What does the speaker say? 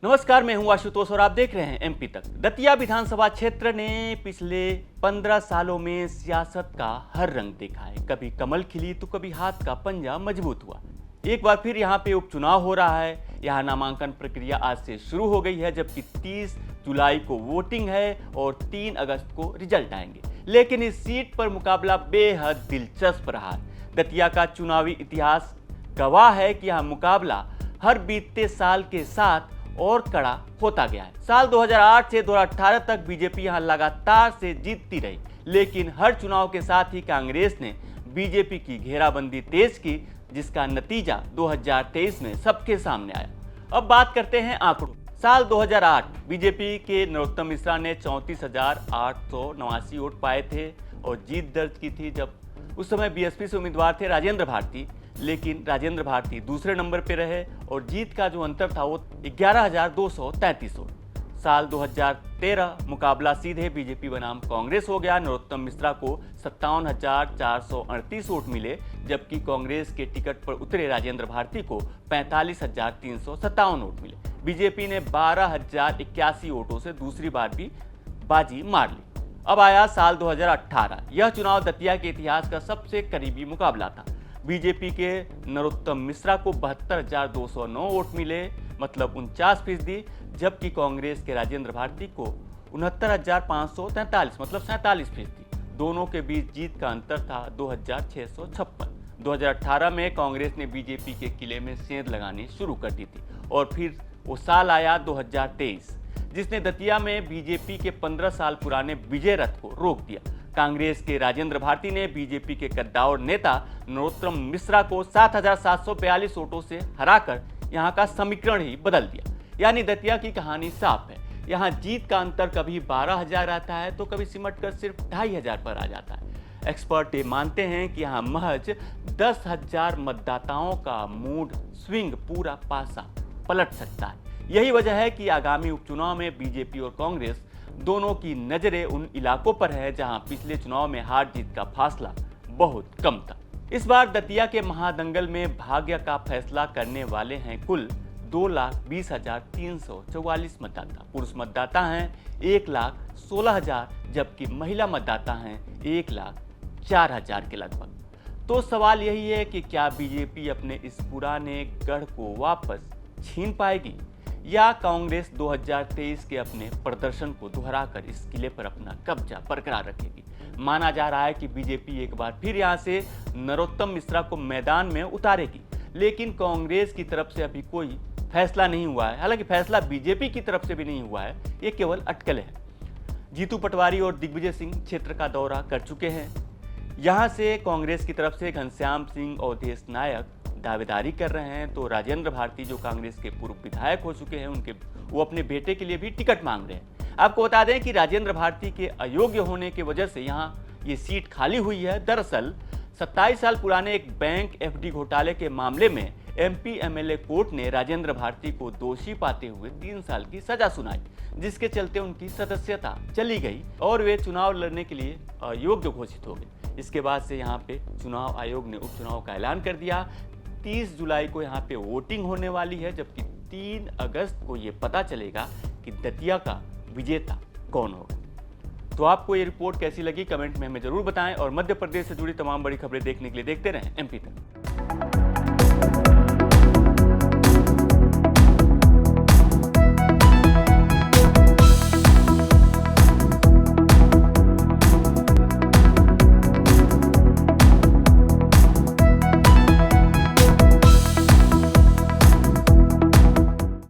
नमस्कार, मैं हूं आशुतोष और आप देख रहे हैं एमपी तक। दतिया विधानसभा क्षेत्र ने पिछले 15 सालों में सियासत का हर रंग देखा है। कभी कमल खिली तो कभी हाथ का पंजा मजबूत हुआ। एक बार फिर यहाँ पे उपचुनाव हो रहा है। यहाँ नामांकन प्रक्रिया आज से शुरू हो गई है, जबकि 30 जुलाई को वोटिंग है और 3 अगस्त को रिजल्ट आएंगे। लेकिन इस सीट पर मुकाबला बेहद दिलचस्प रहा है। दतिया का चुनावी इतिहास गवाह है कि यह मुकाबला हर बीतते साल के साथ और कड़ा होता गया है। साल 2008 से 2018 तक बीजेपी यहां लगातार से जीतती रही, लेकिन हर चुनाव के साथ ही कांग्रेस ने बीजेपी की घेराबंदी तेज की, जिसका नतीजा 2023 में सबके सामने आया। अब बात करते हैं आंकड़ों। साल 2008 बीजेपी के नरोत्तम मिश्रा ने 34,889 वोट पाए थे और जीत दर्ज की थी। जब उस समय बीएसपी से उम्मीदवार थे राजेंद्र भारती, लेकिन राजेंद्र भारती दूसरे नंबर पर रहे और जीत का जो अंतर था वो 11,233 वोट। साल 2013 मुकाबला सीधे बीजेपी बनाम कांग्रेस हो गया। नरोत्तम मिश्रा को 57,438 वोट मिले, जबकि कांग्रेस के टिकट पर उतरे राजेंद्र भारती को 45,357 वोट मिले। बीजेपी ने 12,081 वोटों से दूसरी बार भी बाजी मार ली। अब आया साल 2018। यह चुनाव दतिया के इतिहास का सबसे करीबी मुकाबला था। बीजेपी के नरोत्तम मिश्रा को 72,209 वोट मिले, मतलब 49%, जबकि कांग्रेस के राजेंद्र भारती को 69,543, मतलब 47%। दोनों के बीच जीत का अंतर था 2,656। 2018 में कांग्रेस ने बीजेपी के किले में सेंध लगानी शुरू कर दी थी और फिर वो साल आया 2023, जिसने दतिया में बीजेपी के 15 साल पुराने विजय रथ को रोक दिया। कांग्रेस के राजेंद्र भारती ने बीजेपी के कद्दावर नेता नरोत्तम मिश्रा को 7,742 वोटों से हराकर यहां का समीकरण ही बदल दिया। यानी दतिया की कहानी साफ है। यहां जीत का अंतर कभी 12,000 आता है तो कभी सिमट कर सिर्फ 2,500 पर आ जाता है। एक्सपर्ट ये मानते हैं कि यहां महज 10,000 मतदाताओं का मूड स्विंग पूरा पासा पलट सकता है। यही वजह है कि आगामी उपचुनाव में बीजेपी और कांग्रेस दोनों की नजरें उन इलाकों पर है जहां पिछले चुनाव में हार जीत का फासला बहुत कम था। इस बार दतिया के महादंगल में भाग्य का फैसला करने वाले हैं कुल 2,20,344 मतदाता। पुरुष मतदाता हैं 1,16,000, जबकि महिला मतदाता हैं 1,04,000 के लगभग। तो सवाल यही है कि क्या बीजेपी अपने इस पुराने गढ़ को वापस छीन पाएगी या कांग्रेस 2023 के अपने प्रदर्शन को दोहराकर इस किले पर अपना कब्जा बरकरार रखेगी। माना जा रहा है कि बीजेपी एक बार फिर यहां से नरोत्तम मिश्रा को मैदान में उतारेगी, लेकिन कांग्रेस की तरफ से अभी कोई फैसला नहीं हुआ है। हालांकि फैसला बीजेपी की तरफ से भी नहीं हुआ है, ये केवल अटकलें हैं। जीतू पटवारी और दिग्विजय सिंह क्षेत्र का दौरा कर चुके हैं। यहाँ से कांग्रेस की तरफ से घनश्याम सिंह और देश नायक दावेदारी कर रहे हैं, तो राजेंद्र भारती जो कांग्रेस के पूर्व विधायक हो चुके हैं, वो अपने बेटे के लिए भी टिकट मांग रहे हैं। आपको बता दें कि राजेंद्र भारती के अयोग्य होने की वजह से यहाँ ये सीट खाली हुई है। दरअसल 27 साल पुराने एक बैंक एफडी घोटाले के मामले में एमपी एमएलए कोर्ट ने राजेंद्र भारती को दोषी पाते हुए 3 साल की सजा सुनाई, जिसके चलते उनकी सदस्यता चली गई और वे चुनाव लड़ने के लिए अयोग्य घोषित हो गए। इसके बाद से यहाँ पे चुनाव आयोग ने उपचुनाव का ऐलान कर दिया। 30 जुलाई को यहाँ पे वोटिंग होने वाली है, जबकि 3 अगस्त को ये पता चलेगा कि दतिया का विजेता कौन होगा। तो आपको ये रिपोर्ट कैसी लगी कमेंट में हमें जरूर बताएं और मध्य प्रदेश से जुड़ी तमाम बड़ी खबरें देखने के लिए देखते रहें एमपी तक।